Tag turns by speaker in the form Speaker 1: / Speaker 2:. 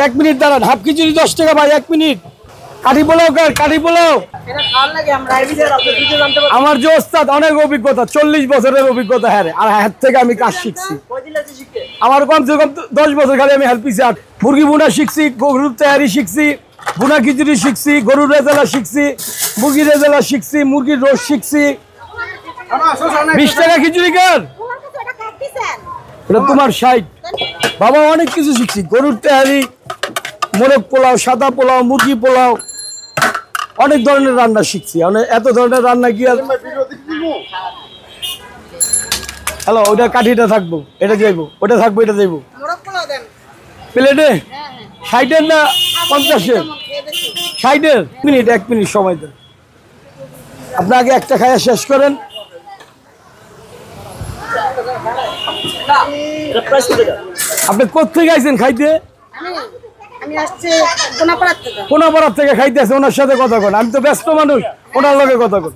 Speaker 1: 1 minute দাঁড়ান। Half খিচুড়ি 10 টাকা ভাই, 1 মিনিট। কাঠি পোলাও কাঠি পোলাও আমার যে ওস্তাদ অনেক অভিজ্ঞতা, 40 বছরের অভিজ্ঞতা। হ্যাঁ, আর হাত থেকে আমি কাজ শিখছি। আমার কমসে কম 10 বছর খালি আমি হেল্পিছি। আর মুরগি বোনা শিখছি, গরুর তেহারি শিখছি, বোনা খিচুড়ি শিখছি, গরুর রেজালা শিখছি, মুরগির রেজালা শিখছি, মুরগির রোস্ট শিখছি। 20 টাকা খিচুড়ি কার? এটা তোমার 60। বাবা অনেক কিছু শিখছি, গরুর তেহারি, মোরগ পোলাও, সাদা পোলাও, মুরগি পোলাও, অনেক ধরনের রান্না শিখছি। এত ধরনের রান্না কি আর হ্যালো, ওটা কাঠিটা থাকবো, এটা যাইবো, ওটা থাকবো, এটা যাইবো। প্লেটে 60-এর না 50-এর? 60-এর। 1 মিনিট সময় দেন। আপনি আগে একটা খায়া শেষ করেন। আপনি কোথেকে আইছেন খাইতে? কোনাপাড়ার থেকে খাইতে আছে। ওনার সাথে কথা কন, আমি তো ব্যস্ত মানুষ, ওনার লগে কথা কন।